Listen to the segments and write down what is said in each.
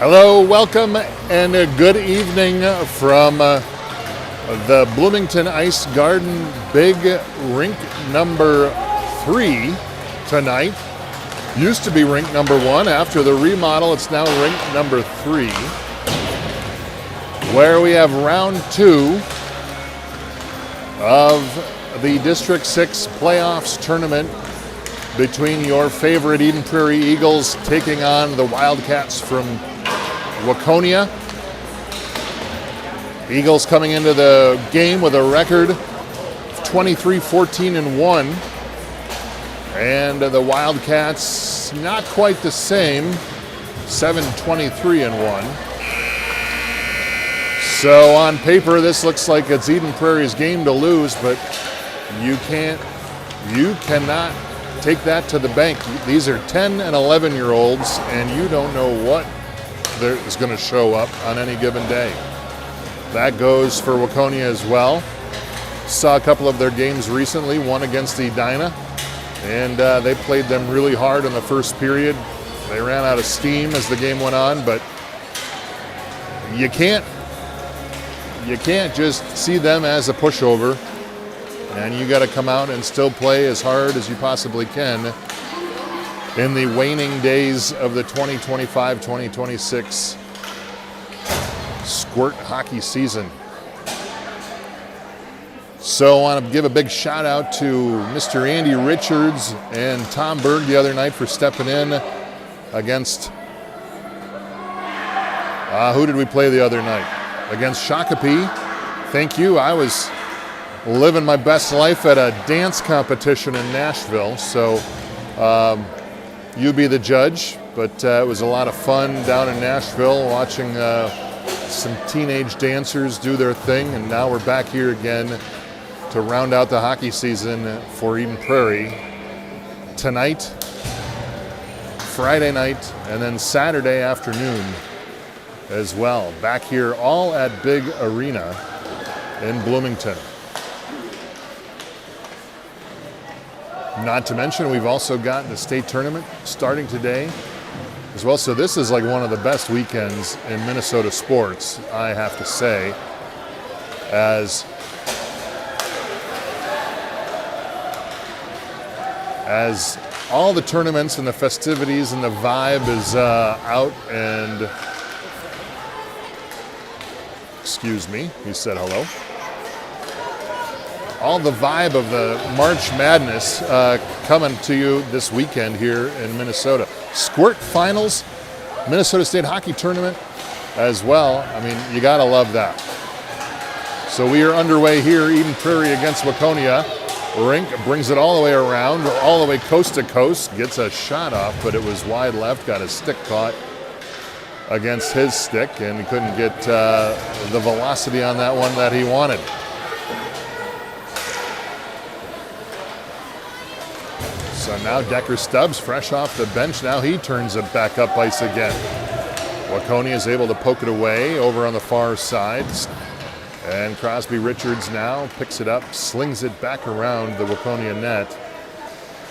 Hello, welcome, and a good evening from the Bloomington Ice Garden Big Rink number 3 tonight. Used to be rink number 1. After the remodel, it's now rink number 3, where we have round 2 of the District 6 playoffs tournament between your favorite Eden Prairie Eagles taking on the Wildcats from Waconia. Eagles coming into the game with a record of 23-14-1, and the Wildcats not quite the same, 7-23-1. So on paper, this looks like it's Eden Prairie's game to lose, but you cannot take that to the bank. These are 10 and 11-year-olds, and you don't know what is going to show up on any given day. That goes for Waconia as well. Saw a couple of their games recently, one against Edina, and they played them really hard in the first period. They ran out of steam as the game went on, but you can't just see them as a pushover, and you got to come out and still play as hard as you possibly can in the waning days of the 2025-2026 Squirt hockey season. So I want to give a big shout out to Mr. Andy Richards and Tom Berg the other night for stepping in against, who did we play the other night? Against Shakopee. Thank you. I was living my best life at a dance competition in Nashville, so you be the judge, but it was a lot of fun down in Nashville watching some teenage dancers do their thing, and now we're back here again to round out the hockey season for Eden Prairie. Tonight, Friday night, and then Saturday afternoon as well. Back here all at Big Arena in Bloomington. Not to mention, we've also got the state tournament starting today as well. So this is like one of the best weekends in Minnesota sports, I have to say, as all the tournaments and the festivities and the vibe is out. And excuse me, he said hello. All the vibe of the March Madness coming to you this weekend here in Minnesota. Squirt finals, Minnesota State Hockey Tournament as well. I mean, you gotta love that. So we are underway here, Eden Prairie against Waconia. Rink brings it all the way around, all the way coast to coast, gets a shot off, but it was wide left, got his stick caught against his stick, and he couldn't get the velocity on that one that he wanted. So now Decker Stubbs, fresh off the bench, now he turns it back up ice again. Waconia is able to poke it away over on the far side. And Crosby Richards now picks it up, slings it back around the Waconia net.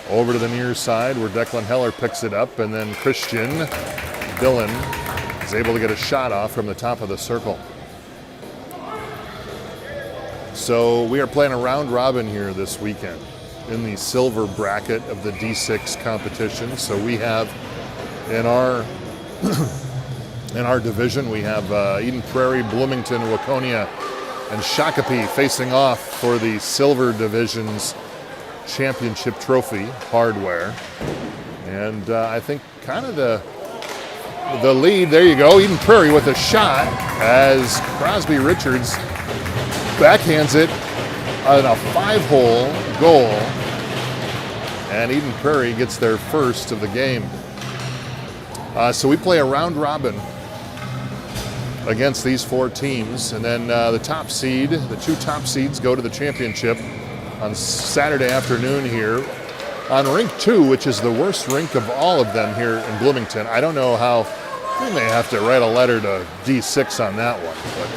Over to the near side where Declan Heller picks it up, and then Christian Dillon is able to get a shot off from the top of the circle. So we are playing a round robin here this weekend in the silver bracket of the D6 competition. So we have in our division, we have Eden Prairie, Bloomington, Waconia, and Shakopee facing off for the silver division's championship trophy hardware. And I think kind of the lead, there you go, Eden Prairie with a shot as Crosby Richards backhands it on a 5-hole goal, and Eden Prairie gets their first of the game. So we play a round robin against these 4 teams, and then the top seed, the 2 top seeds go to the championship on Saturday afternoon here on rink 2, which is the worst rink of all of them here in Bloomington. I don't know how, we may have to write a letter to D6 on that one, but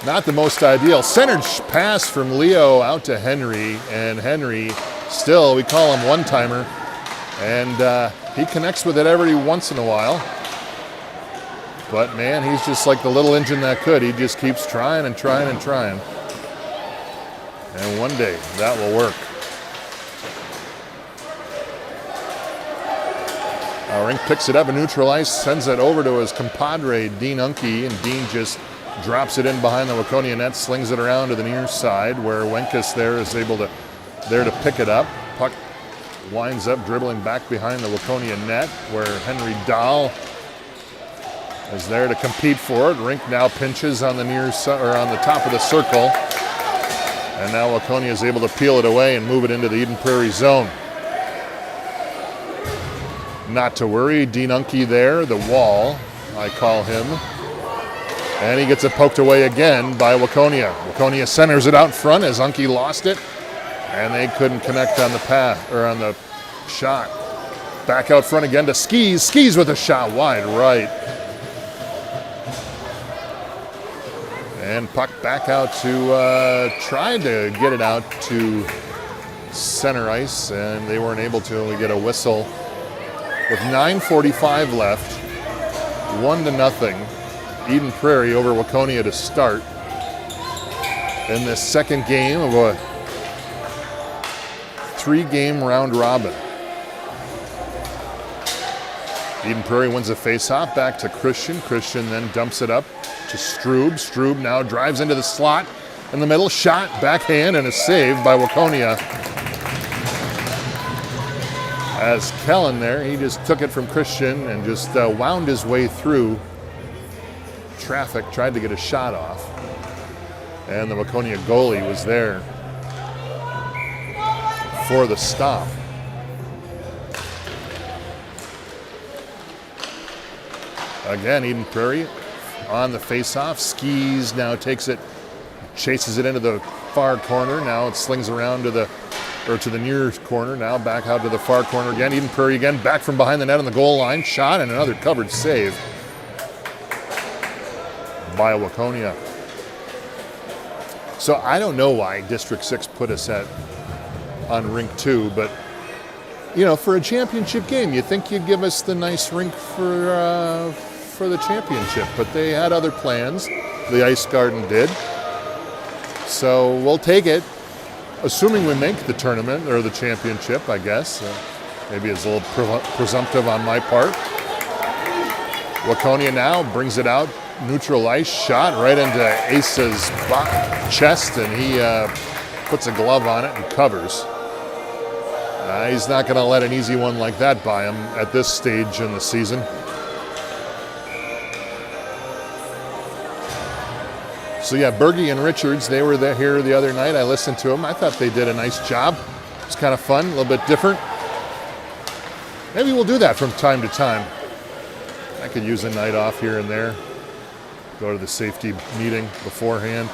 not the most ideal. Center pass from Leo out to Henry, and Henry still, we call him one-timer, And he connects with it every once in a while. But man, he's just like the little engine that could. He just keeps trying and trying and trying. And one day that will work. Rink picks it up in neutral ice, sends it over to his compadre, Dean Unke, and Dean just drops it in behind the Waconia net, slings it around to the near side, where Wenkes there is able to pick it up. Puck winds up dribbling back behind the Waconia net, where Henry Dahl is there to compete for it. Rink now pinches on the near or on the top of the circle, and now Waconia is able to peel it away and move it into the Eden Prairie zone. Not to worry, Dean Unke there, the wall, I call him. And he gets it poked away again by Waconia. Waconia centers it out front as Unke lost it, and they couldn't connect on the pass or on the shot. Back out front again to Skis. Skis with a shot wide right. And puck back out to try to get it out to center ice, and they weren't able to. We get a whistle. With 9:45 left, 1-0, Eden Prairie over Waconia to start in this second game of a 3-game round robin. Eden Prairie wins a face-off back to Christian. Christian then dumps it up to Strube. Strube now drives into the slot in the middle. Shot, backhand, and a save by Waconia. As Kellen there, he just took it from Christian and just wound his way through traffic, tried to get a shot off. And the Waconia goalie was there for the stop. Again, Eden Prairie on the face-off. Skis now takes it, chases it into the far corner. Now it slings around to the near corner, now back out to the far corner again. Eden Prairie again, back from behind the net on the goal line. Shot and another covered save by Waconia. So I don't know why District 6 put us on rink 2, but you know, for a championship game, you think you'd give us the nice rink for the championship, but they had other plans. The Ice Garden did. So we'll take it. Assuming we make the tournament or the championship, I guess. Maybe it's a little presumptive on my part. Waconia now brings it out, neutral ice, shot right into Asa's chest, and he puts a glove on it and covers. He's not going to let an easy one like that by him at this stage in the season. So yeah, Berge and Richards, they were here the other night. I listened to them. I thought they did a nice job. It was kind of fun, a little bit different. Maybe we'll do that from time to time. I could use a night off here and there. Go to the safety meeting beforehand.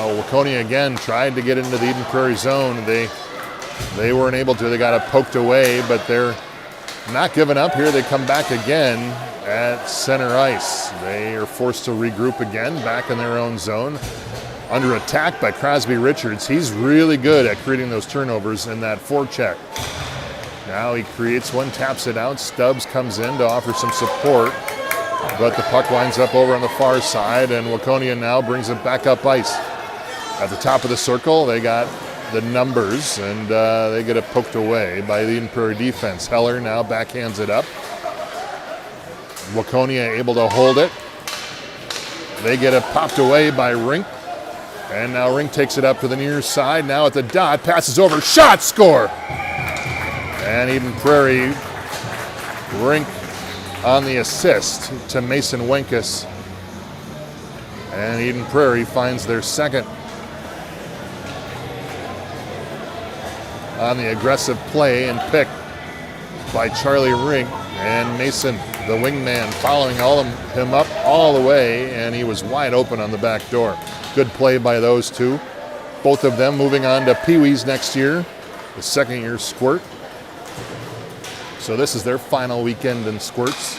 Waconia again tried to get into the Eden Prairie zone. They weren't able to. They got it poked away, but they're not giving up here. They come back again at center ice. They are forced to regroup again back in their own zone. Under attack by Crosby Richards. He's really good at creating those turnovers in that forecheck. Now he creates one, taps it out. Stubbs comes in to offer some support, but the puck winds up over on the far side, and Waconia now brings it back up ice. At the top of the circle, they got the numbers, and they get it poked away by the Eden Prairie defense. Heller now backhands it up. Waconia able to hold it. They get it popped away by Rink, and now Rink takes it up to the near side. Now at the dot, passes over, shot, score! And Eden Prairie, Rink on the assist to Mason Wenkes. And Eden Prairie finds their second on the aggressive play and pick by Charlie Rink, and Mason, the wingman, following him up all the way, and he was wide open on the back door. Good play by those two. Both of them moving on to Pee Wees next year, the second year Squirt. So this is their final weekend in Squirts.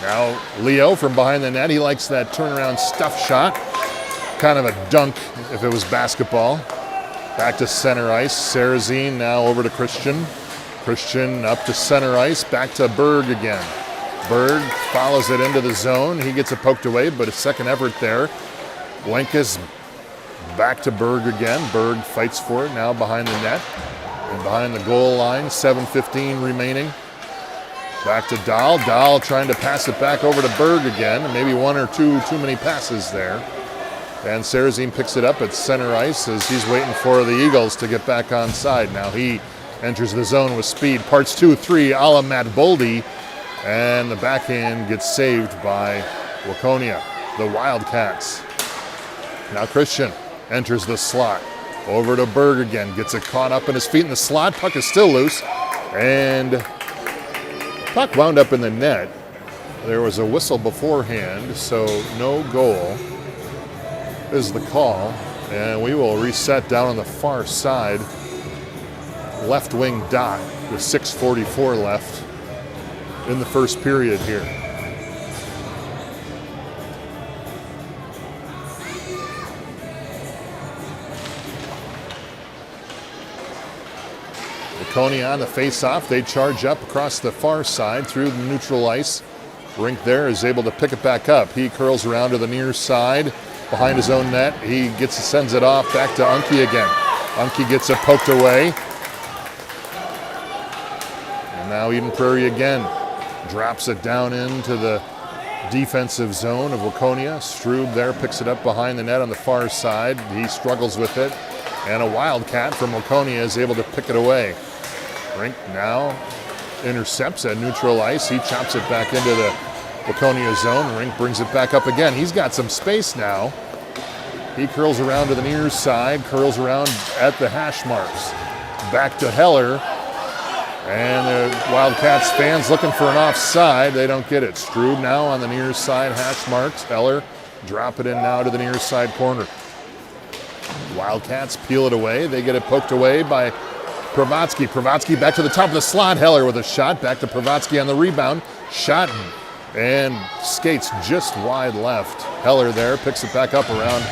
Now Leo from behind the net. He likes that turnaround stuff shot. Kind of a dunk if it was basketball. Back to center ice. Sarrazin now over to Christian. Christian up to center ice. Back to Berg again. Berg follows it into the zone. He gets it poked away, but a second effort there. Lenkus back to Berg again. Berg fights for it now behind the net. And behind the goal line, 7:15 remaining. Back to Dahl. Dahl trying to pass it back over to Berg again. Maybe one or two too many passes there. And Sarrazin picks it up at center ice as he's waiting for the Eagles to get back on side. Now he enters the zone with speed. Parts 2-3 a la Matt Boldy. And the backhand gets saved by Waconia, the Wildcats. Now Christian enters the slot. Over to Berg again. Gets it caught up in his feet in the slot. Puck is still loose. And puck wound up in the net. There was a whistle beforehand, so no goal is the call. And we will reset down on the far side. Left wing dot with 6:44 left in the first period here. Waconia on the face-off. They charge up across the far side through the neutral ice. Rink there is able to pick it back up. He curls around to the near side behind his own net. He sends it off back to Unke again. Unke gets it poked away. And now Eden Prairie again drops it down into the defensive zone of Waconia. Strube there picks it up behind the net on the far side. He struggles with it. And a Wildcat from Waconia is able to pick it away. Rink now intercepts at neutral ice. He chops it back into the Waconia zone. Rink brings it back up again. He's got some space now. He curls around to the near side, curls around at the hash marks. Back to Heller. And the Wildcats fans looking for an offside. They don't get it. Strube now on the near side, hash marks. Heller drop it in now to the near side corner. Wildcats peel it away. They get it poked away by Pravatsky. Pravatsky back to the top of the slot. Heller with a shot. Back to Pravatsky on the rebound. Shot and skates just wide left. Heller there picks it back up around.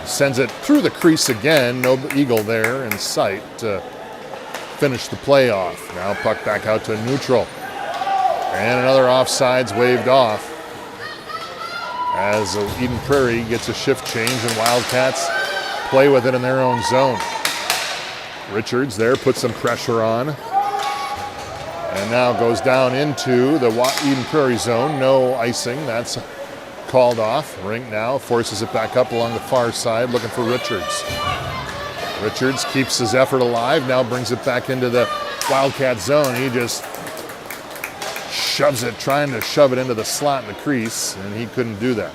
Sends it through the crease again. No Eagle there in sight to finish the play off. Now puck back out to neutral. And another offside's waved off as Eden Prairie gets a shift change and Wildcats play with it in their own zone. Richards there puts some pressure on. And now goes down into the Eden Prairie zone. No icing. That's called off. Rink now forces it back up along the far side looking for Richards. Richards keeps his effort alive. Now brings it back into the Wildcat zone. He just shoves it, trying to shove it into the slot in the crease, and he couldn't do that.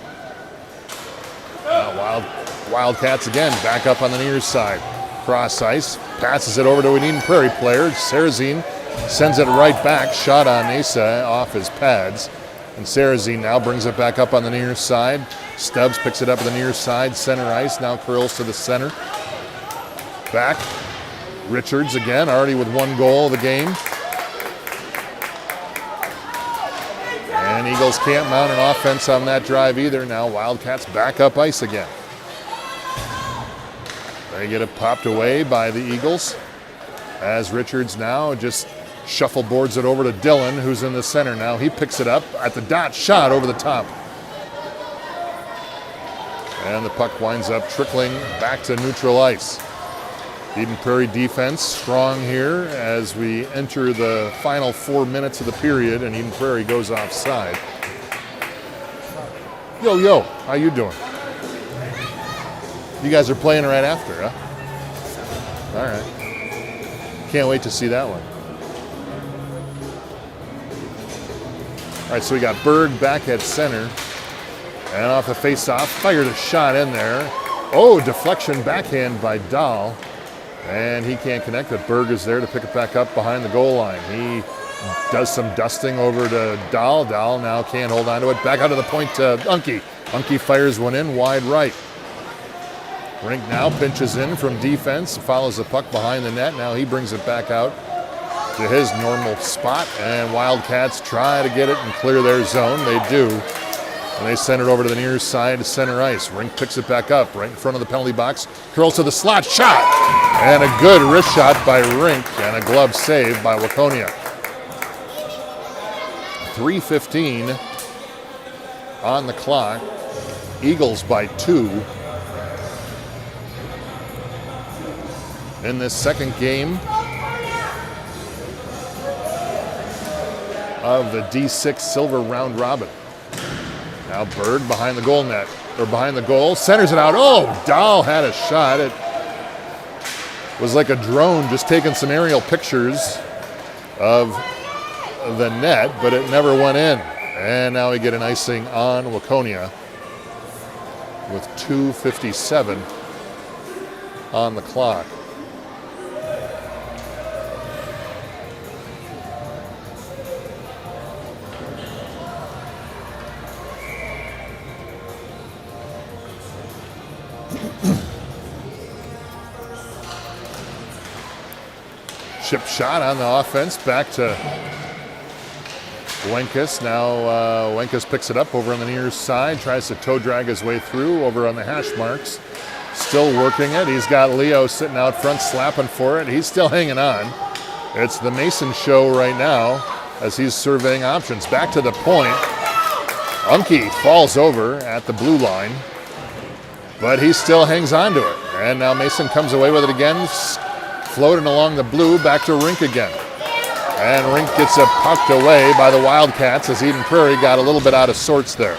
Wildcats again, back up on the near side. Cross ice, passes it over to an Eden Prairie player. Sarrazin sends it right back. Shot on Asa off his pads. And Sarrazin now brings it back up on the near side. Stubbs picks it up at the near side. Center ice, now curls to the center. Back. Richards again, already with one goal of the game. And Eagles can't mount an offense on that drive either. Now Wildcats back up ice again. They get it popped away by the Eagles as Richards now just shuffleboards it over to Dillon, who's in the center now. He picks it up at the dot, shot over the top. And the puck winds up trickling back to neutral ice. Eden Prairie defense strong here as we enter the final 4 minutes of the period, and Eden Prairie goes offside. Yo, how you doing? You guys are playing right after, huh? All right. Can't wait to see that one. All right, so we got Berg back at center. And off the face-off, fired a shot in there. Oh, deflection backhand by Dahl. And he can't connect, but Berg is there to pick it back up behind the goal line. He does some dusting over to Dahl. Dahl now can't hold on to it. Back out to the point to Unke. Unke fires one in wide right. Rink now pinches in from defense, follows the puck behind the net. Now he brings it back out to his normal spot, and Wildcats try to get it and clear their zone. They do, and they send it over to the near side center ice. Rink picks it back up right in front of the penalty box, curls to the slot, shot, and a good wrist shot by Rink, and a glove save by Waconia. 3:15 on the clock. Eagles by 2 in this second game of the D6 Silver Round Robin. Now Bird behind the goal net, or behind the goal, centers it out. Oh, Dahl had a shot. It was like a drone just taking some aerial pictures of the net, but it never went in. And now we get an icing on Waconia with 2:57 on the clock. Chip shot on the offense, back to Wenkus. Now Wenkus picks it up over on the near side, tries to toe drag his way through over on the hash marks. Still working it. He's got Leo sitting out front slapping for it. He's still hanging on. It's the Mason show right now as he's surveying options. Back to the point. Unke falls over at the blue line, but he still hangs on to it. And now Mason comes away with it again, floating along the blue, back to Rink again. And Rink gets it pucked away by the Wildcats as Eden Prairie got a little bit out of sorts there.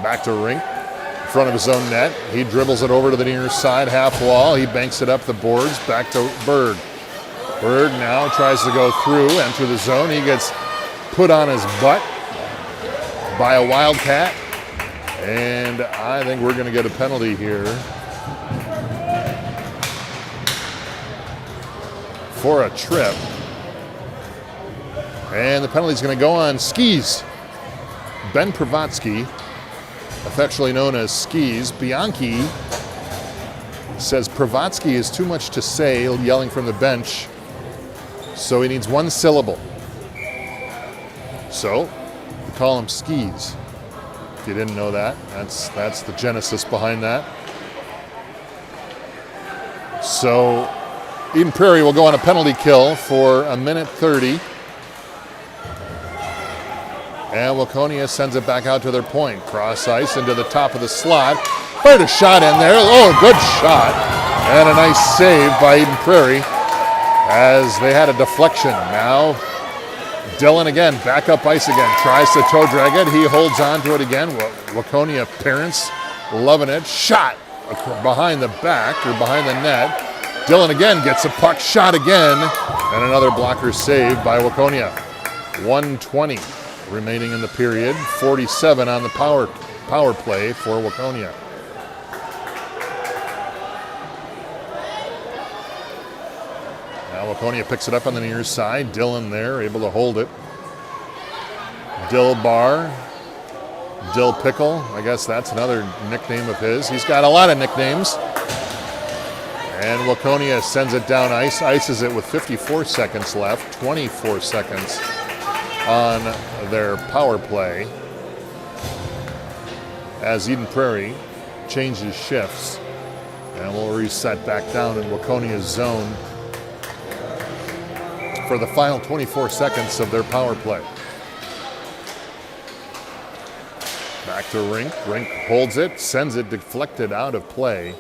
Back to Rink, in front of his own net. He dribbles it over to the near side half wall. He banks it up the boards, back to Bird. Bird now tries to go through, enter the zone. He gets put on his butt by a Wildcat. And I think we're going to get a penalty here for a trip. And the penalty is going to go on Skis. Ben Pravatsky, affectionately known as Skis. Bianchi says Pravatsky is too much to say, yelling from the bench, so he needs one syllable. So we call him Skis. If you didn't know that, that's the genesis behind that. So Eden Prairie will go on a penalty kill for 1:30. And Waconia sends it back out to their point. Cross ice into the top of the slot. Fired a shot in there. Oh, good shot. And a nice save by Eden Prairie as they had a deflection. Now Dillon again, back up ice again. Tries to toe drag it. He holds on to it again. Waconia parents loving it. Shot behind the back, or behind the net. Dillon again gets a puck, shot again, and another blocker save by Waconia. 1:20 remaining in the period, 47 on the power play for Waconia. Now Waconia picks it up on the near side. Dillon there, able to hold it. Dill Bar, Dill Pickle, I guess that's another nickname of his. He's got a lot of nicknames. And Waconia sends it down ice, ices it with 54 seconds left, 24 seconds on their power play as Eden Prairie changes shifts. And we'll reset back down in Waconia's zone for the final 24 seconds of their power play. Back to Rink. Rink holds it, sends it deflected out of play,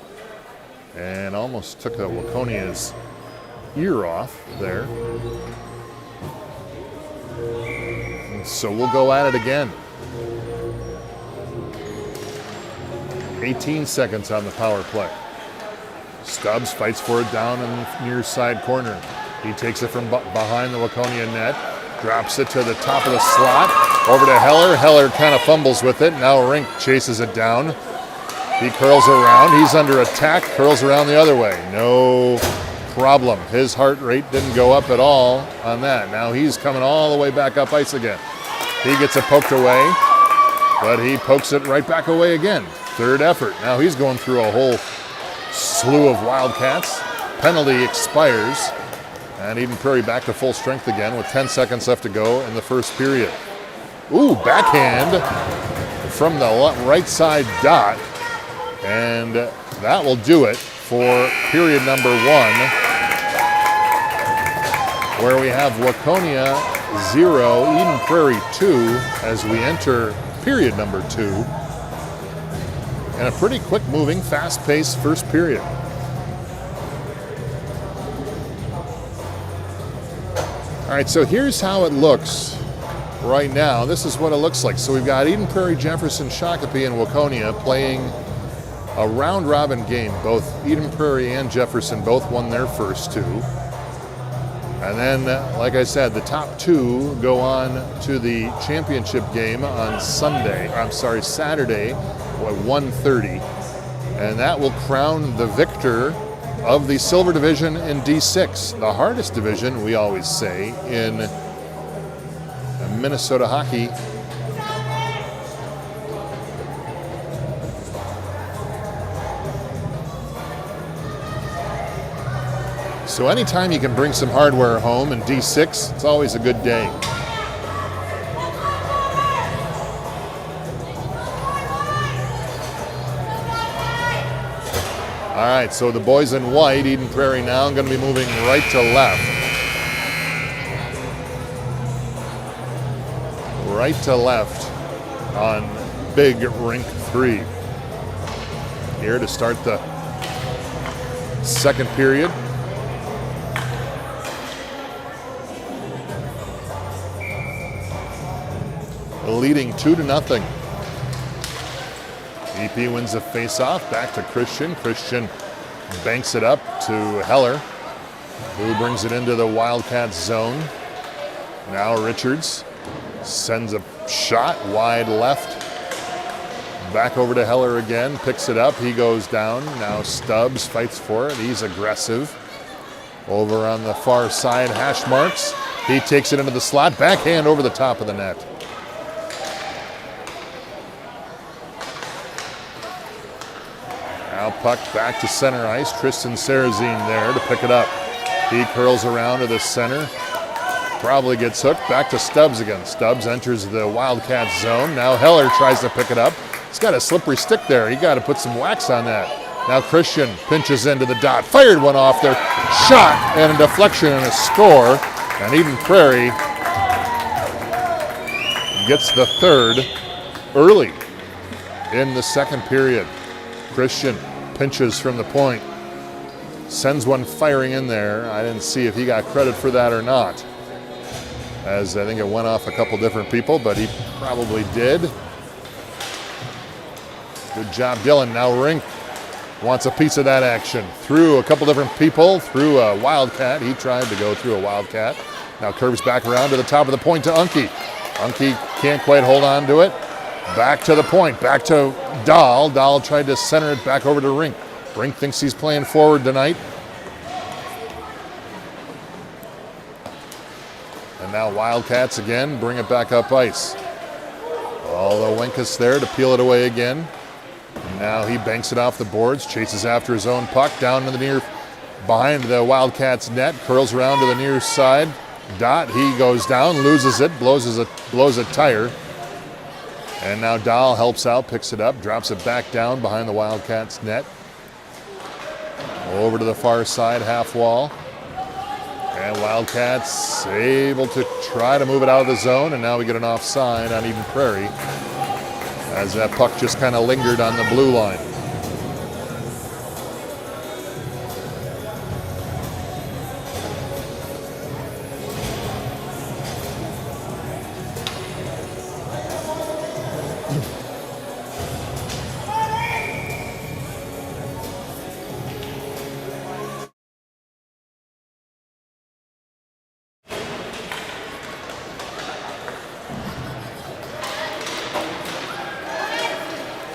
and almost took Waconia's ear off there. And so we'll go at it again. 18 seconds on the power play. Stubbs fights for it down in the near side corner. He takes it from behind the Waconia net, drops it to the top of the slot, over to Heller. Heller kind of fumbles with it. Now Rink chases it down. He curls around. He's under attack, curls around the other way. No problem. His heart rate didn't go up at all on that. Now he's coming all the way back up ice again. He gets it poked away, but he pokes it right back away again. Third effort. Now he's going through a whole slew of Wildcats. penalty expires. And Eden Prairie back to full strength again with 10 seconds left to go in the first period. Ooh, backhand from the right side dot. And that will do it for period number 1, where we have Waconia 0, Eden Prairie 2, as we enter period number 2. And a pretty quick moving, fast-paced first period. All right, so here's how it looks right now. This is what it looks like. So we've got Eden Prairie, Jefferson, Shakopee, and Waconia playing a round-robin game. Both Eden Prairie and Jefferson both won their first 2. And then, like I said, the top 2 go on to the championship game on Saturday at 1:30. And that will crown the victor of the silver division in D6, the hardest division, we always say, in Minnesota hockey. So anytime you can bring some hardware home in D6, it's always a good day. All right, so the boys in white, Eden Prairie now, going to be moving right to left. Right to left on big rink 3. Here to start the second period. Leading 2-0. EP wins the face-off, back to Christian. Christian banks it up to Heller, who brings it into the Wildcats zone. Now Richards sends a shot wide left. Back over to Heller again, picks it up, he goes down. Now Stubbs fights for it, he's aggressive. Over on the far side, hash marks. He takes it into the slot, backhand over the top of the net. Now puck back to center ice. Tristan Sarrazine there to pick it up. He curls around to the center. Probably gets hooked. Back to Stubbs again. Stubbs enters the Wildcats zone. Now Heller tries to pick it up. He's got a slippery stick there. He got to put some wax on that. Now Christian pinches into the dot. Fired one off there. Shot and a deflection and a score. And Eden Prairie gets the third early in the second period. Christian pinches from the point, sends one firing in there. I didn't see if he got credit for that or not, as I think it went off a couple different people, but he probably did. Good job, Dylan. Now Rink wants a piece of that action. Through a couple different people, through a Wildcat. He tried to go through a Wildcat. Now curves back around to the top of the point to Unke. Unke can't quite hold on to it. Back to the point, back to Dahl. Dahl tried to center it back over to Rink. Rink thinks he's playing forward tonight. And now Wildcats again bring it back up ice. Although Wenkus there to peel it away again. Now he banks it off the boards, chases after his own puck down to the near, behind the Wildcats net, curls around to the near side. Dot, he goes down, loses it, blows a tire. And now Dahl helps out, picks it up, drops it back down behind the Wildcats net. Over to the far side, half wall. And Wildcats able to try to move it out of the zone, and now we get an offside on Eden Prairie as that puck just kind of lingered on the blue line.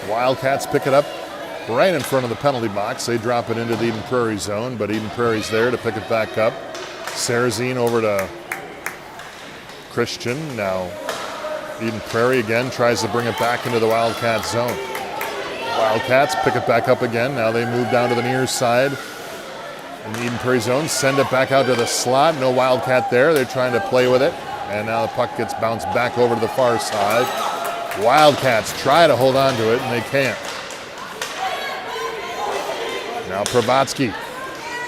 Wildcats pick it up right in front of the penalty box. They drop it into the Eden Prairie zone, but Eden Prairie's there to pick it back up. Sarrazine over to Christian. Now Eden Prairie again tries to bring it back into the Wildcats zone. Wildcats pick it back up again. Now they move down to the near side in the Eden Prairie zone, send it back out to the slot. No Wildcat there. They're trying to play with it. And now the puck gets bounced back over to the far side. Wildcats try to hold on to it, and they can't. Now Pravatsky,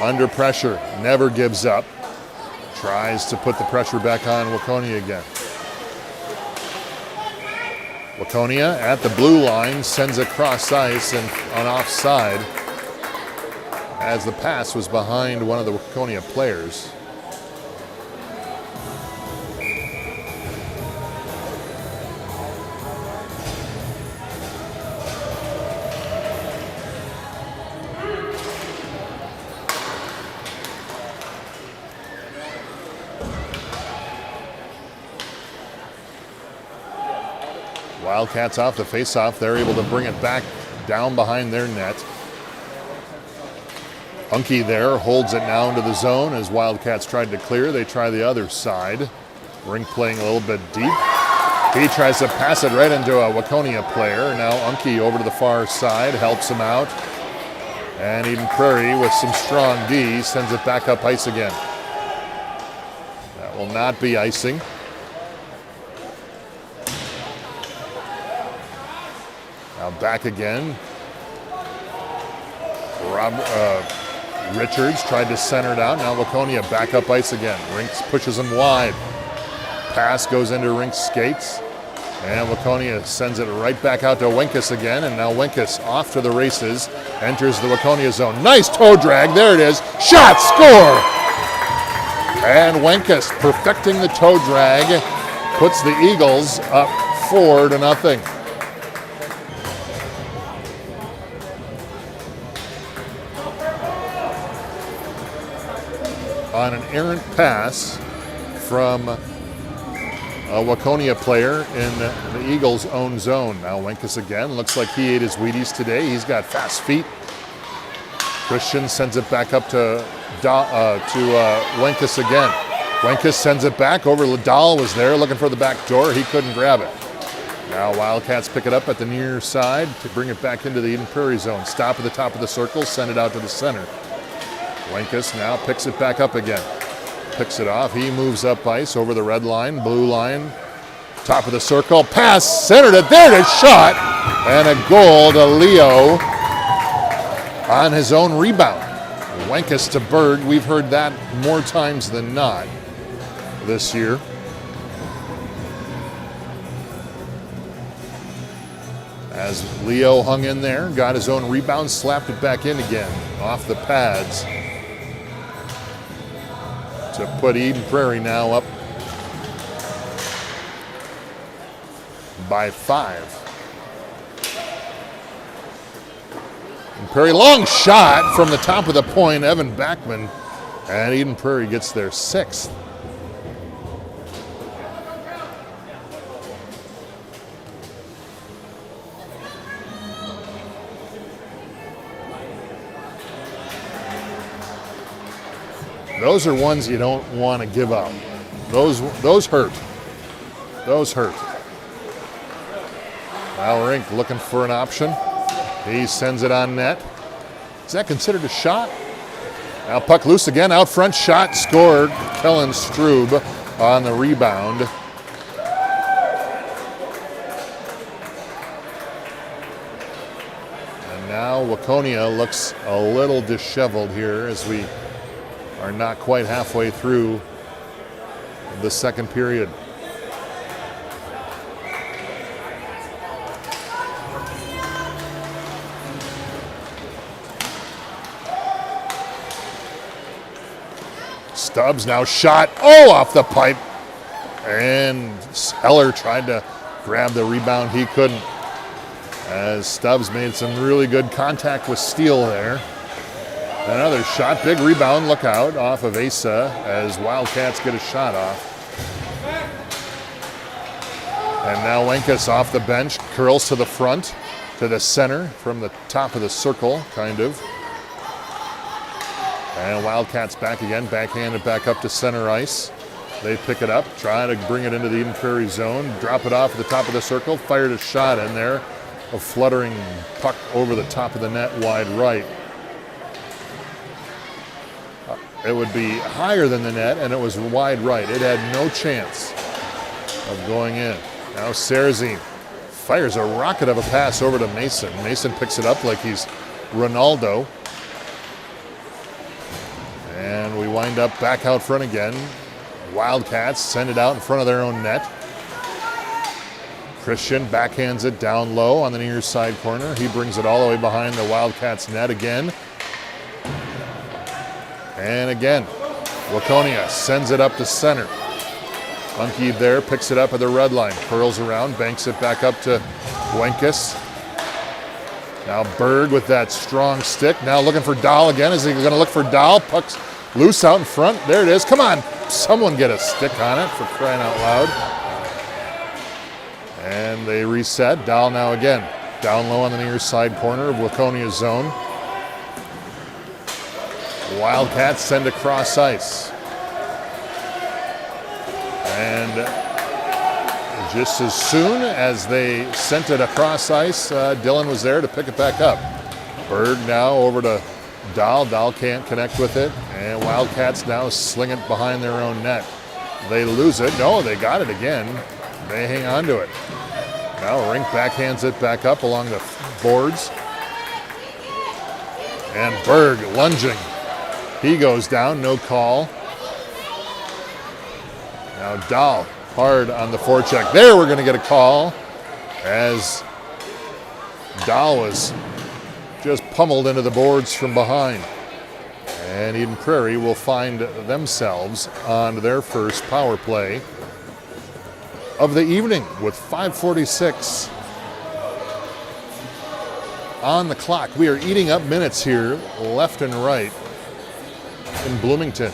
under pressure, never gives up. Tries to put the pressure back on Waconia again. Waconia at the blue line, sends it cross ice and on offside as the pass was behind one of the Waconia players. Wildcats off the face-off. They're able to bring it back down behind their net. Unke there holds it now into the zone as Wildcats tried to clear. They try the other side. Rink playing a little bit deep. He tries to pass it right into a Waconia player. Now Unke over to the far side, helps him out. And Eden Prairie with some strong D sends it back up ice again. That will not be icing. Now back again. Richards tried to center it out. Now Waconia back up ice again. Rinks pushes him wide. Pass goes into Rinks' skates. And Waconia sends it right back out to Wenkus again. And now Wenkus off to the races. Enters the Waconia zone. Nice toe drag. There it is. Shot! Score! And Wenkus perfecting the toe drag. Puts the Eagles up 4-0. On an errant pass from a Waconia player in the Eagles' own zone. Now Wenkus again. Looks like he ate his Wheaties today. He's got fast feet. Christian sends it back up to Wenkus again. Wenkus sends it back over. Liddell was there looking for the back door. He couldn't grab it. Now Wildcats pick it up at the near side to bring it back into the Eden Prairie zone. Stop at the top of the circle. Send it out to the center. Wenkus now picks it back up again. Picks it off. He moves up ice over the red line, blue line, top of the circle. Pass, centered it. There it is, shot. And a goal to Leo on his own rebound. Wenkus to Berg. We've heard that more times than not this year. As Leo hung in there, got his own rebound, slapped it back in again off the pads. To put Eden Prairie now up by 5. And Prairie, long shot from the top of the point, Evan Backman, and Eden Prairie gets their 6th. Those are ones you don't want to give up. Those hurt. Those hurt. Now Rink looking for an option. He sends it on net. Is that considered a shot? Now puck loose again, out front, shot, scored. Kellen Strube on the rebound. And now Waconia looks a little disheveled here as we are not quite halfway through the second period. Stubbs now shot, off the pipe. And Heller tried to grab the rebound, he couldn't. As Stubbs made some really good contact with Steele there. Another shot, big rebound, look out, off of Asa as Wildcats get a shot off. And now Wenkus off the bench, curls to the front, to the center, from the top of the circle, kind of. And Wildcats back again, backhanded back up to center ice. They pick it up, try to bring it into the Eden Prairie zone, drop it off at the top of the circle, fired a shot in there, a fluttering puck over the top of the net, wide right. it would be higher than the net, and it was wide right. It had no chance of going in. Now Serzine fires a rocket of a pass over to Mason. Mason picks it up like he's Ronaldo. And we wind up back out front again. Wildcats send it out in front of their own net. Christian backhands it down low on the near side corner. He brings it all the way behind the Wildcats net again. And again, Waconia sends it up to center. Unke there, picks it up at the red line, curls around, banks it back up to Wenkus. Now Berg with that strong stick. Now looking for Dahl again. Is he going to look for Dahl? Puck's loose out in front. There it is. Come on. Someone get a stick on it, for crying out loud. And they reset. Dahl now again. Down low on the near side corner of Waconia's zone. Wildcats send across ice. And just as soon as they sent it across ice, Dillon was there to pick it back up. Berg now over to Dahl. Dahl can't connect with it. And Wildcats now sling it behind their own net. They lose it. No, they got it again. They hang on to it. Now Rink backhands it back up along the boards. And Berg lunging. He goes down, no call. Now Dahl hard on the forecheck. There, we're going to get a call as Dahl was just pummeled into the boards from behind. And Eden Prairie will find themselves on their first power play of the evening with 5:46 on the clock. We are eating up minutes here, left and right, in Bloomington.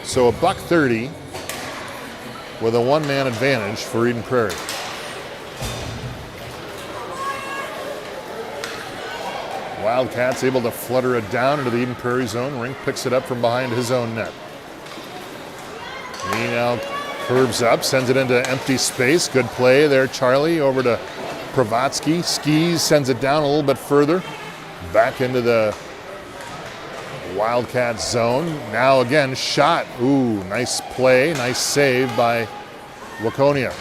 So $1:30 with a one-man advantage for Eden Prairie. Wildcats able to flutter it down into the Eden Prairie zone. Rink picks it up from behind his own net. He now curves up, sends it into empty space. Good play there, Charlie, over to Pravatsky. Skis, sends it down a little bit further. Back into the Wildcats zone. Now again, shot. Ooh, nice play, nice save by Waconia.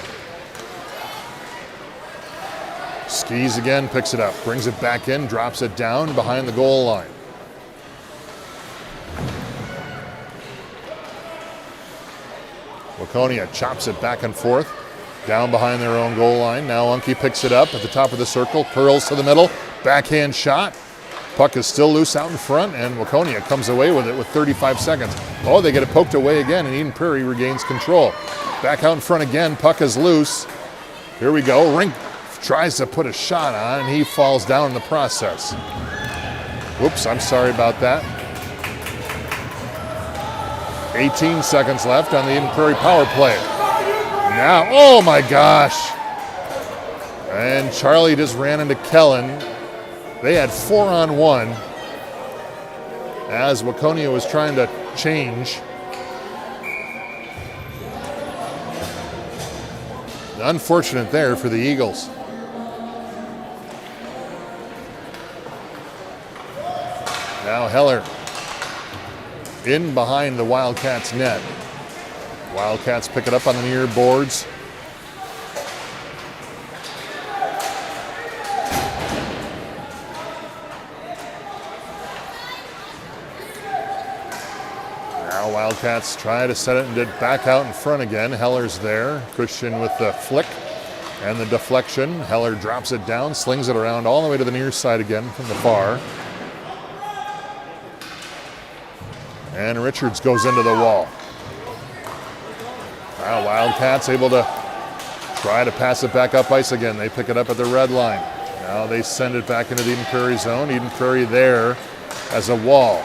Skis again, picks it up, brings it back in, drops it down behind the goal line. Waconia chops it back and forth, down behind their own goal line. Now Unke picks it up at the top of the circle, curls to the middle, backhand shot. Puck is still loose out in front, and Waconia comes away with it with 35 seconds. Oh, they get it poked away again, and Eden Prairie regains control. Back out in front again, puck is loose. Here we go, Rink tries to put a shot on, and he falls down in the process. Whoops, I'm sorry about that. 18 seconds left on the Eden Prairie power play. Now, oh my gosh. And Charlie just ran into Kellen. They had 4-on-1 as Waconia was trying to change. Unfortunate there for the Eagles. Now Heller in behind the Wildcats net. Wildcats pick it up on the near boards. Now Wildcats try to set it and get back out in front again. Heller's there. Christian with the flick and the deflection. Heller drops it down, slings it around all the way to the near side again from the far. And Richards goes into the wall. Now Wildcats able to try to pass it back up ice again. They pick it up at the red line. Now they send it back into the Eden Prairie zone. Eden Prairie there as a wall.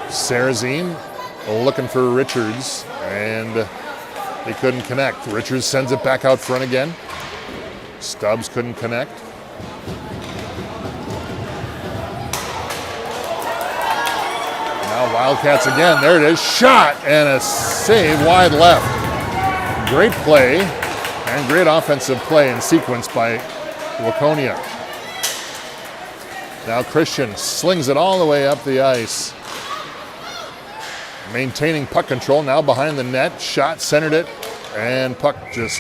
Serzine looking for Richards, and they couldn't connect. Richards sends it back out front again. Stubbs couldn't connect. Now Wildcats again. There it is. Shot and a save wide left. Great play and great offensive play and sequence by Waconia. Now Christian slings it all the way up the ice. Maintaining puck control, now behind the net. Shot, centered it, and puck just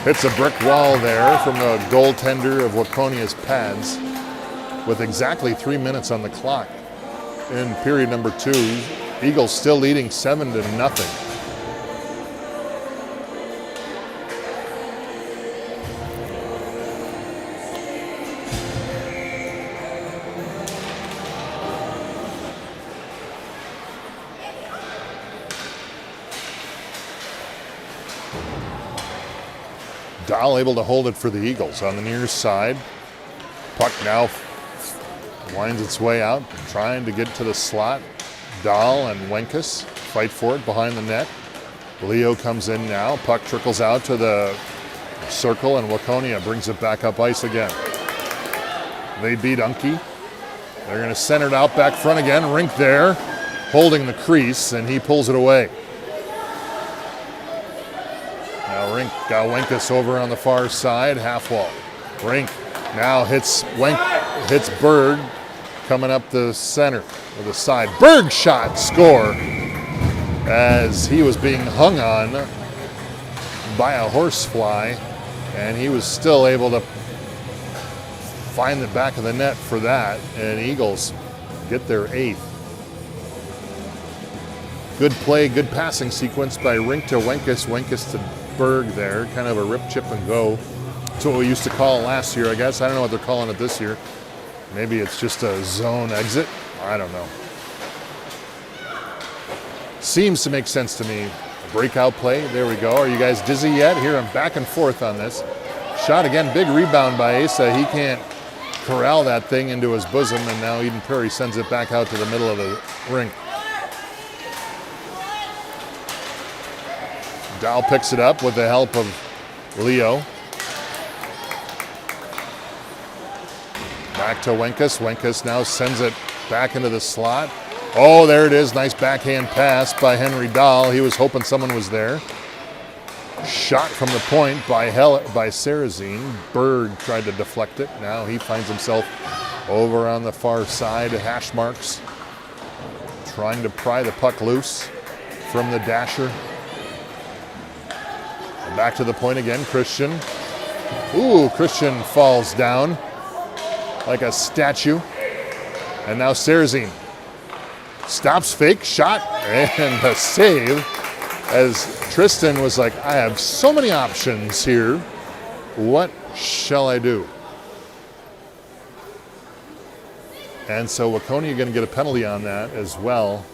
hits a brick wall there from the goaltender of Waconia's pads with exactly 3 minutes on the clock. In period number 2, Eagles still leading 7-0. Dahl able to hold it for the Eagles on the near side. Puck now winds its way out, trying to get to the slot. Dahl and Wenkus fight for it behind the net. Leo comes in now. Puck trickles out to the circle, and Waconia brings it back up ice again. They beat Unke. They're going to send it out back front again. Rink there, holding the crease, and he pulls it away. Now Rink got Wenkus over on the far side, half wall. Rink now hits Berg coming up the center or the side. Berg shot, score, as he was being hung on by a horsefly, and he was still able to find the back of the net for that, and Eagles get their 8th. Good play, good passing sequence by Rink to Wenkus, Wenkus to Berg there, kind of a rip, chip, and go. That's what we used to call it last year, I guess. I don't know what they're calling it this year. Maybe it's just a zone exit. I don't know. Seems to make sense to me. A breakout play. There we go. Are you guys dizzy yet? Here, I'm back and forth on this. Shot again. Big rebound by Asa. He can't corral that thing into his bosom, and now Eden Prairie sends it back out to the middle of the rink. Dahl picks it up with the help of Leo. Back to Wenkus. Wenkus now sends it back into the slot. Oh, there it is. Nice backhand pass by Henry Dahl. He was hoping someone was there. Shot from the point by Sarrazine. Berg tried to deflect it. Now he finds himself over on the far side. Hash marks. Trying to pry the puck loose from the dasher. And back to the point again. Christian. Ooh, Christian falls down like a statue. And now Sarrazine stops, fake shot, and a save, as Tristan was like, I have so many options here. What shall I do? And so Waconia going to get a penalty on that as well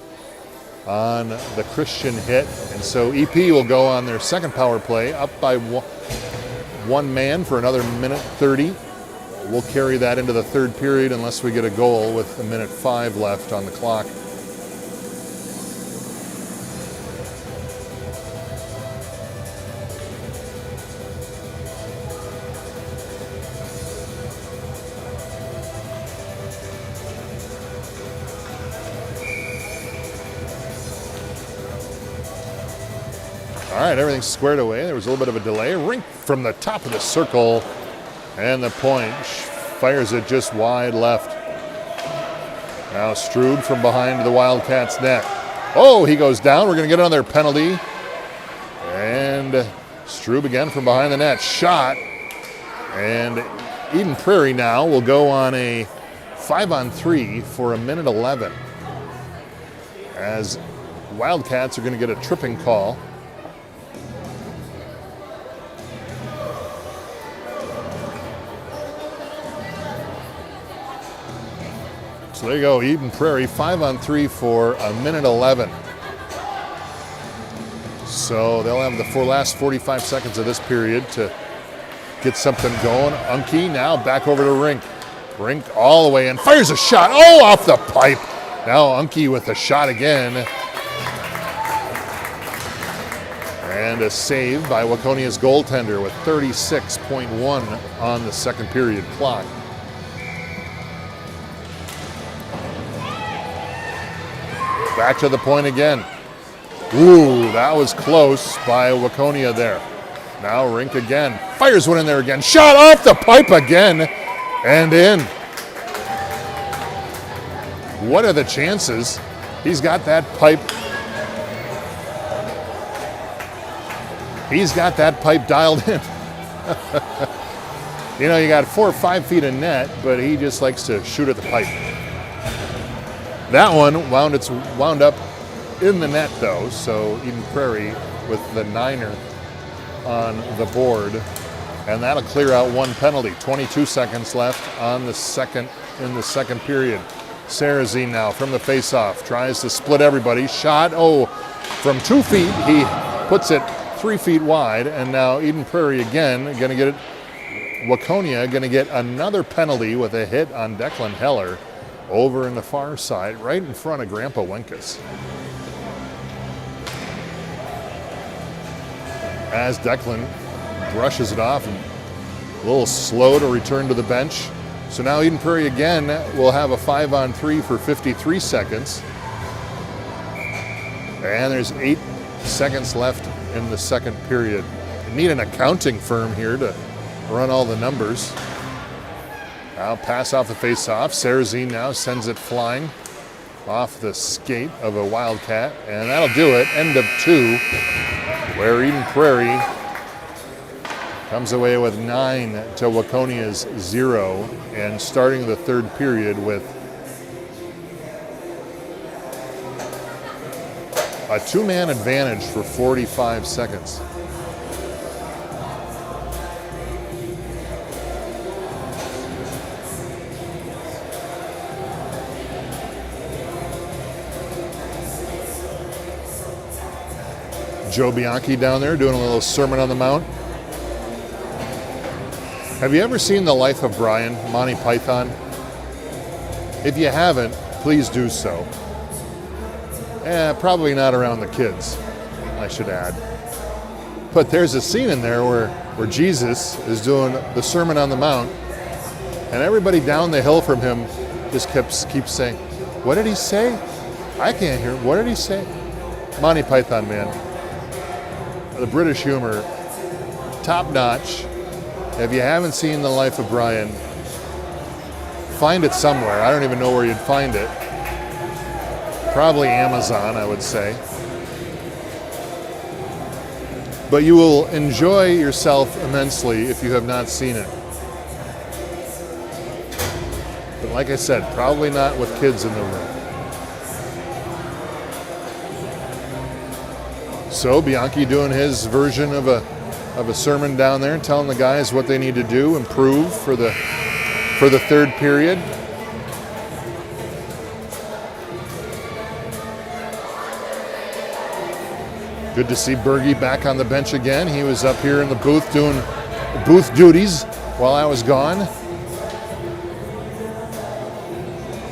on the Christian hit. And so EP will go on their second power play, up by one man for another minute 30. We'll carry that into the third period unless we get a goal with a minute 5 left on the clock. All right, everything's squared away. There was a little bit of a delay. Rink from the top of the circle, and the point fires it just wide left. Now Stroud from behind the Wildcats net. Oh, he goes down. We're going to get another penalty. And Stroud again from behind the net. Shot. And Eden Prairie now will go on a 5-on-3 for a minute 11. As Wildcats are going to get a tripping call. So there you go, Eden Prairie, 5-on-3 for a minute 11. So they'll have the last 45 seconds of this period to get something going. Unke now back over to Rink. Rink all the way in, fires a shot, oh, off the pipe. Now Unke with a shot again. And a save by Waconia's goaltender with 36.1 on the second period clock. Back to the point again. Ooh, that was close by Waconia there. Now Rink again. Fires one in there again. Shot off the pipe again. And in. What are the chances? He's got that pipe. He's got that pipe dialed in. You know, you got 4 or 5 feet of net, but he just likes to shoot at the pipe. That one wound up in the net though, so Eden Prairie with the 9er on the board, and that'll clear out one penalty. 22 seconds left in the second period. Sarrazin now from the face-off tries to split everybody. Shot, from 2 feet, he puts it 3 feet wide, and now Eden Prairie again going to get it. Waconia going to get another penalty with a hit on Declan Heller over in the far side, right in front of Grandpa Wenkus. As Declan brushes it off, and a little slow to return to the bench. So now Eden Prairie again will have a 5-on-3 for 53 seconds. And there's 8 seconds left in the second period. You need an accounting firm here to run all the numbers. Now pass off the face-off. Sarrazin now sends it flying off the skate of a Wildcat, and that'll do it. End of 2, where Eden Prairie comes away with 9 to Waconia's 0, and starting the third period with a 2-man advantage for 45 seconds. Joe Bianchi down there doing a little Sermon on the Mount. Have you ever seen The Life of Brian, Monty Python? If you haven't, please do so. Probably not around the kids, I should add. But there's a scene in there where Jesus is doing the Sermon on the Mount, and everybody down the hill from him just keeps saying, "What did he say? I can't hear. What did he say?" Monty Python, man. The British humor, top notch. If you haven't seen The Life of Brian, find it somewhere. I don't even know where you'd find it. Probably Amazon, I would say. But you will enjoy yourself immensely if you have not seen it. But like I said, probably not with kids in the room. So Bianchi doing his version of a sermon down there, telling the guys what they need to do, improve for the third period. Good to see Bergie back on the bench again. He was up here in the booth doing booth duties while I was gone.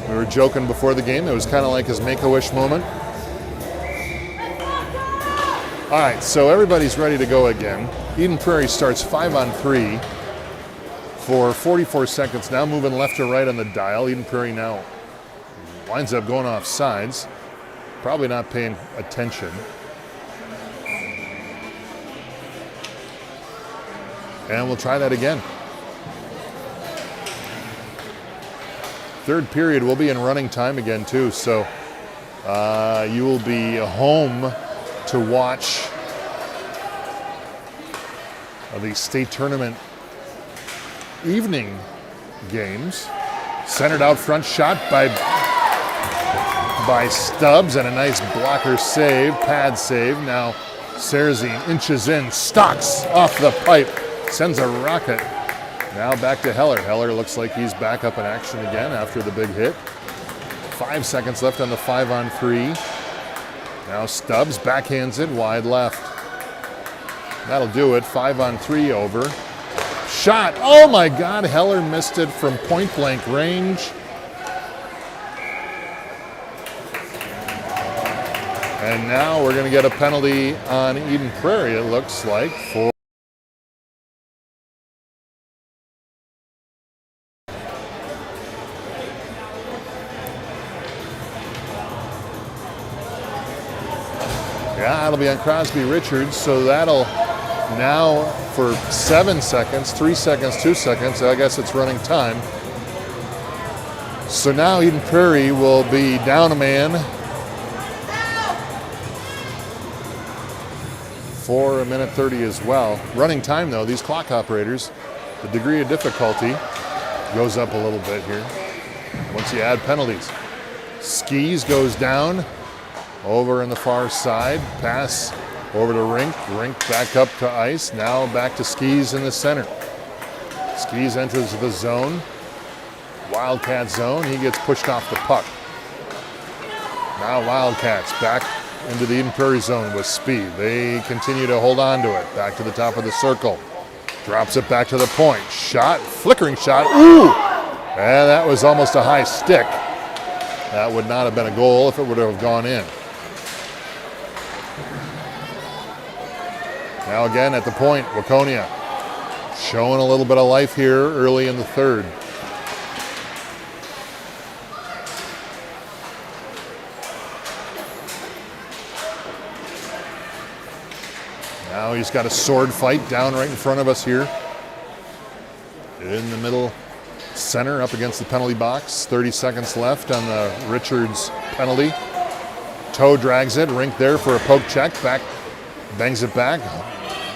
We were joking before the game. It was kind of like his Make-A-Wish moment. All right, so everybody's ready to go again. Eden Prairie starts 5-on-3 for 44 seconds. Now moving left to right on the dial. Eden Prairie now winds up going off sides. Probably not paying attention. And we'll try that again. Third period will be in running time again too, so you will be home to watch the state tournament evening games. Centered out front shot by Stubbs, and a nice blocker save, pad save. Now Sarrazin inches in, stocks off the pipe, sends a rocket. Now back to Heller. Heller looks like he's back up in action again after the big hit. 5 seconds left on the 5-on-3. Now Stubbs backhands it wide left. That'll do it. 5-on-3 over. Shot. Oh my God. Heller missed it from point blank range. And now we're going to get a penalty on Eden Prairie, it looks like, for that'll be on Crosby Richards, so that'll now for 7 seconds, 3 seconds, 2 seconds, I guess it's running time. So now Eden Prairie will be down a man for 1:30 as well. Running time though, these clock operators, the degree of difficulty goes up a little bit here once you add penalties. Skis goes down over in the far side, pass over to Rink back up to ice, now back to Skis in the center. Skis enters the zone, Wildcat zone, he gets pushed off the puck. Now Wildcats back into the Eden Prairie zone with speed. They continue to hold on to it, back to the top of the circle. Drops it back to the point, shot, flickering shot, ooh! And that was almost a high stick. That would not have been a goal if it would have gone in. Now again at the point, Waconia showing a little bit of life here early in the third. Now he's got a sword fight down right in front of us here. In the middle center up against the penalty box. 30 seconds left on the Richards penalty. Toe drags it, Rink there for a poke check, back, bangs it back.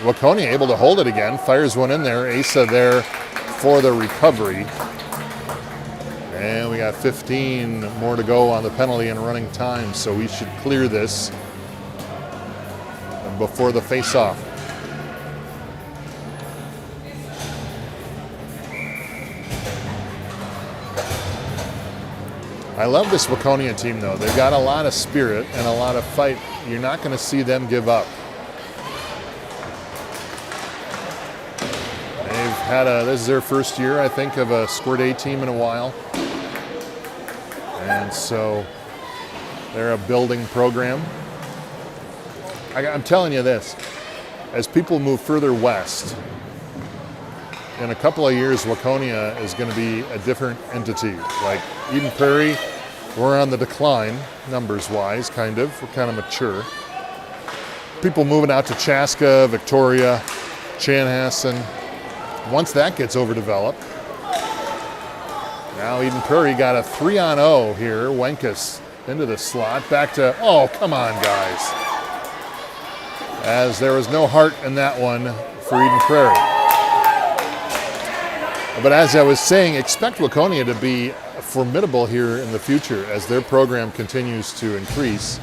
Waconia able to hold it again, fires one in there. Asa there for the recovery. And we got 15 more to go on the penalty and running time, so we should clear this before the face-off. I love this Waconia team though. They've got a lot of spirit and a lot of fight. You're not going to see them give up. This is their first year, I think, of a Squirt A team in a while. And so they're a building program. I'm telling you this, as people move further west, in a couple of years, Waconia is going to be a different entity. Like Eden Prairie, we're on the decline, numbers-wise, kind of. We're kind of mature. People moving out to Chaska, Victoria, Chanhassen. Once that gets overdeveloped, now Eden Prairie got a 3-on-0 here. Wenkus into the slot, back to, oh, come on, guys. As there was no heart in that one for Eden Prairie. But as I was saying, expect Waconia to be formidable here in the future as their program continues to increase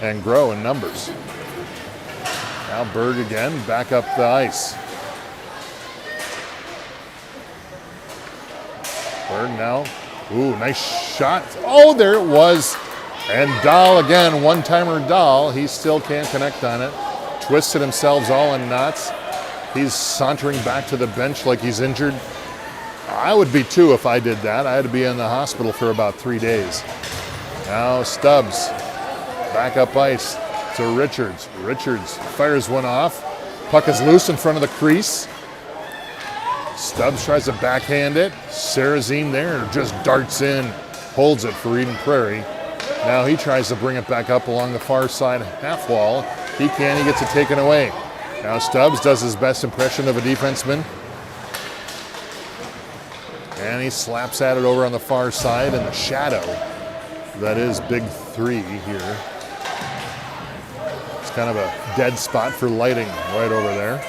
and grow in numbers. Now Berg again, back up the ice. Berg now, ooh, nice shot. Oh, there it was. And Dahl again, one-timer Dahl. He still can't connect on it. Twisted himself all in knots. He's sauntering back to the bench like he's injured. I would be too if I did that. I had to be in the hospital for about 3 days. Now Stubbs, back up ice to Richards. Richards fires one off. Puck is loose in front of the crease. Stubbs tries to backhand it. Sarazine there just darts in, holds it for Eden Prairie. Now he tries to bring it back up along the far side half wall. He can, he gets it taken away. Now Stubbs does his best impression of a defenseman. And he slaps at it over on the far side in the shadow. That is Big 3 here. It's kind of a dead spot for lighting right over there.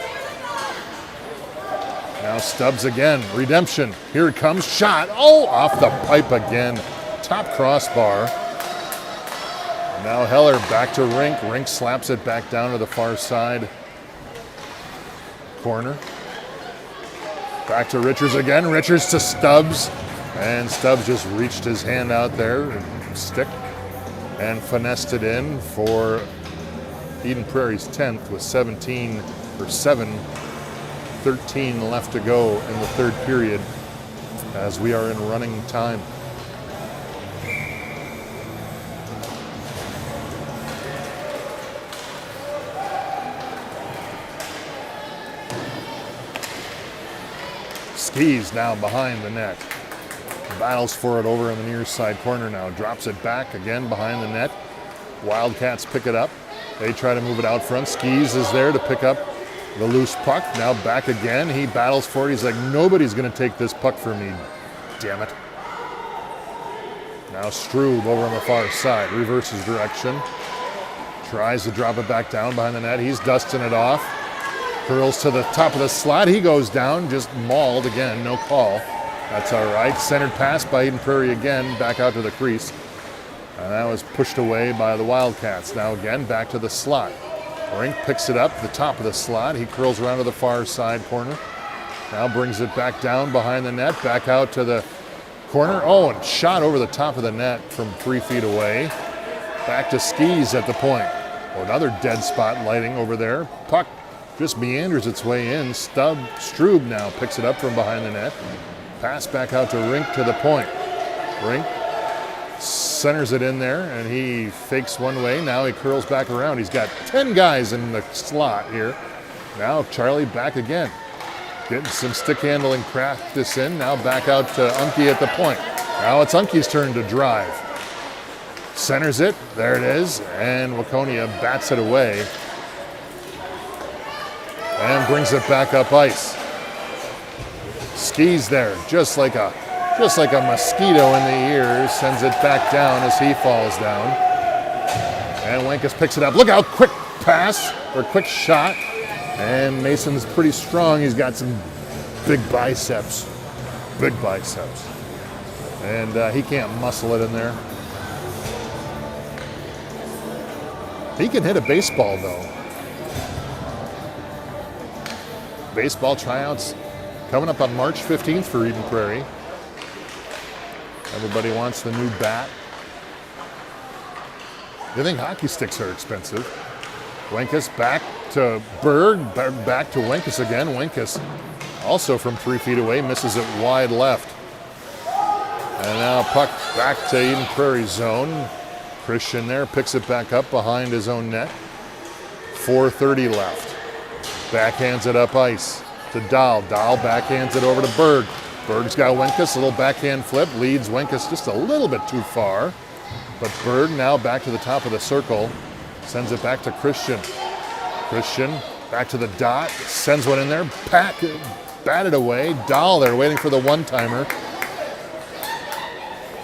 Now Stubbs again, redemption. Here it comes, shot. Oh, off the pipe again. Top crossbar. Now Heller back to Rink. Rink slaps it back down to the far side corner. Back to Richards again. Richards to Stubbs. And Stubbs just reached his hand out there, stick, and finessed it in for Eden Prairie's 10th with 13 left to go in the third period as we are in running time. Skis now behind the net. Battles for it over in the near side corner now. Drops it back again behind the net. Wildcats pick it up. They try to move it out front. Skis is there to pick up the loose puck. Now back again. He battles for it. He's like, nobody's going to take this puck from me. Damn it. Now Strube over on the far side, reverses direction. Tries to drop it back down behind the net. He's dusting it off. Curls to the top of the slot. He goes down, just mauled again, no call. That's all right. Centered pass by Eden Prairie again, back out to the crease. And that was pushed away by the Wildcats. Now again, back to the slot. Rink picks it up, the top of the slot. He curls around to the far side corner. Now brings it back down behind the net, back out to the corner. Oh, and shot over the top of the net from 3 feet away. Back to Skis at the point. Oh, another dead spot lighting over there. Puck just meanders its way in. Strube now picks it up from behind the net. Pass back out to Rink to the point. Rink centers it in there, and he fakes one way. Now he curls back around. He's got 10 guys in the slot here. Now Charlie back again. Getting some stick handling practice in. Now back out to Unke at the point. Now it's Unke's turn to drive. Centers it. There it is. And Waconia bats it away. And brings it back up ice. Skis there, just like a mosquito in the ear. Sends it back down as he falls down. And Wenkus picks it up. Look how quick pass, or quick shot. And Mason's pretty strong. He's got some big biceps. Big biceps. And he can't muscle it in there. He can hit a baseball, though. Baseball tryouts coming up on March 15th for Eden Prairie. Everybody wants the new bat. They think hockey sticks are expensive. Wenkus back to Berg, back to Wenkus again. Wenkus also from 3 feet away, misses it wide left. And now puck back to Eden Prairie zone. Christian there picks it back up behind his own net. 4:30 left. Backhands it up ice to Dahl. Dahl backhands it over to Berg. Berg's got Wenkus, a little backhand flip, leads Wenkus just a little bit too far. But Berg now back to the top of the circle, sends it back to Christian. Christian back to the dot, sends one in there, batted away. Dahl there waiting for the one-timer.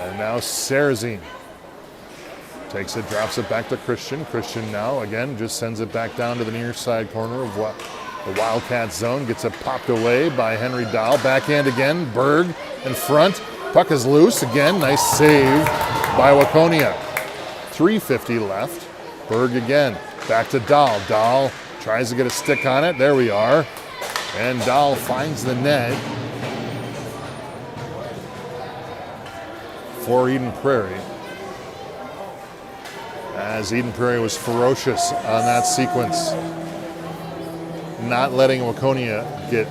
And now Serzine takes it, drops it back to Christian. Christian now, again, just sends it back down to the near side corner of the Wildcats zone. Gets it popped away by Henry Dahl. Backhand again, Berg in front. Puck is loose again. Nice save by Waconia. 3:50 left. Berg again, back to Dahl. Dahl tries to get a stick on it. There we are. And Dahl finds the net for Eden Prairie. As Eden Prairie was ferocious on that sequence, not letting Waconia get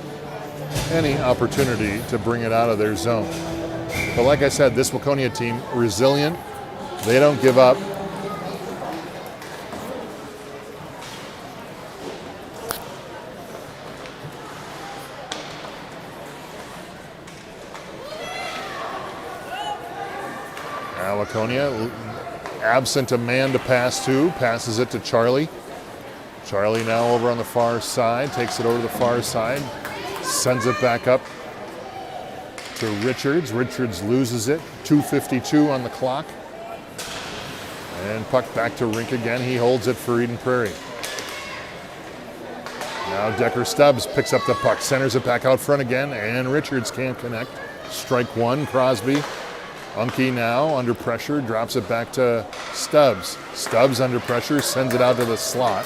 any opportunity to bring it out of their zone. But like I said, this Waconia team, resilient. They don't give up. Now Waconia, absent a man to pass to, passes it to Charlie. Charlie now over on the far side, takes it over to the far side, sends it back up to Richards. Richards loses it, 2:52 on the clock. And puck back to Rink again. He holds it for Eden Prairie. Now Decker Stubbs picks up the puck, centers it back out front again, and Richards can't connect. Strike one, Crosby. Unke now under pressure, drops it back to Stubbs. Stubbs under pressure, sends it out to the slot.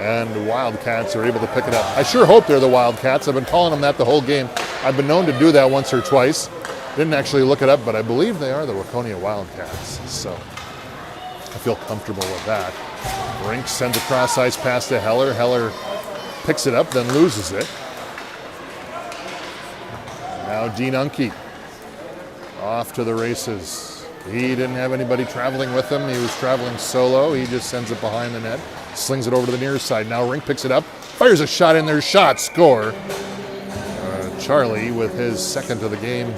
And the Wildcats are able to pick it up. I sure hope they're the Wildcats. I've been calling them that the whole game. I've been known to do that once or twice. Didn't actually look it up, but I believe they are the Waconia Wildcats. So I feel comfortable with that. Rink sends a cross-ice pass to Heller. Heller picks it up, then loses it. Now Dean Unke off to the races. He didn't have anybody traveling with him. He was traveling solo. He just sends it behind the net, slings it over to the near side. Now Rink picks it up, fires a shot in there, shot, score. Charlie with his second of the game.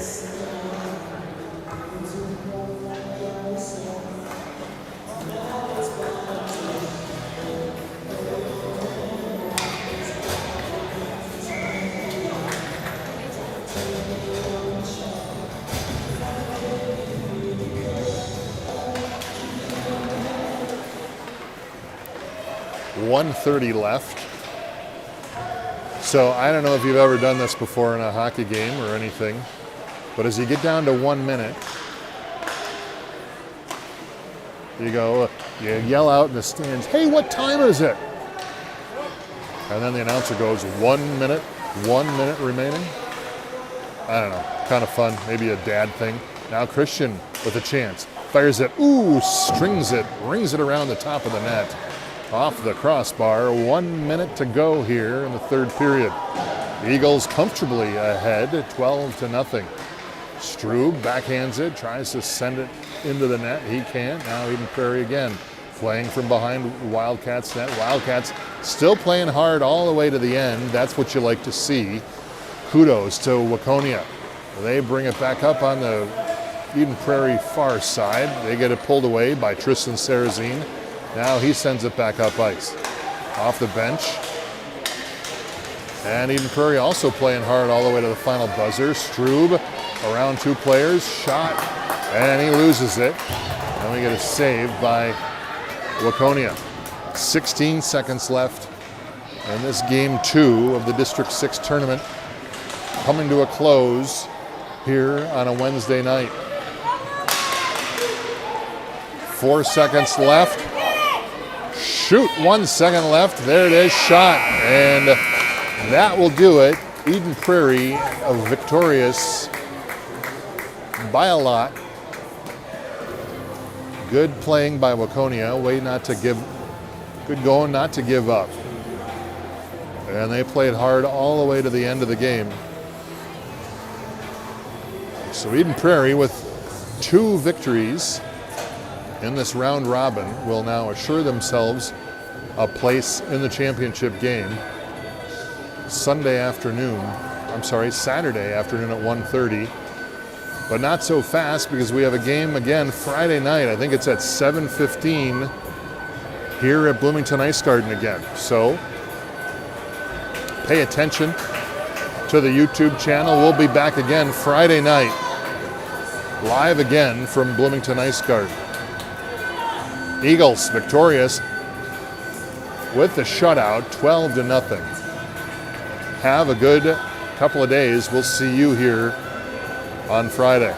1:30 left. So I don't know if you've ever done this before in a hockey game or anything, but as you get down to 1 minute, you yell out in the stands, "Hey, what time is it?" And then the announcer goes, 1 minute remaining. I don't know, kind of fun, maybe a dad thing. Now Christian with a chance, fires it, strings it, rings it around the top of the net, off the crossbar. 1 minute to go here in the third period. Eagles comfortably ahead, 12-0. Strube backhands it, tries to send it into the net. He can't. Now Eden Prairie again, playing from behind Wildcats net. Wildcats still playing hard all the way to the end. That's what you like to see. Kudos to Waconia. They bring it back up on the Eden Prairie far side. They get it pulled away by Tristan Sarrazine. Now he sends it back up ice. Off the bench. And Eden Prairie also playing hard all the way to the final buzzer. Strube around two players, shot, and he loses it. And we get a save by Waconia. 16 seconds left in this game 2 of the District 6 tournament, coming to a close here on a Wednesday night. 4 seconds left. Shoot, 1 second left. There it is, shot. And that will do it. Eden Prairie victorious by a lot. Good playing by Waconia. Good going not to give up. And they played hard all the way to the end of the game. So Eden Prairie, with 2 victories in this round robin, will now assure themselves a place in the championship game Saturday afternoon at 1:30. But not so fast, because we have a game again Friday night. I think it's at 7:15 here at Bloomington Ice Garden again. So pay attention to the YouTube channel. We'll be back again Friday night, live again from Bloomington Ice Garden. Eagles victorious with the shutout, 12-0. Have a good couple of days. We'll see you here on Friday.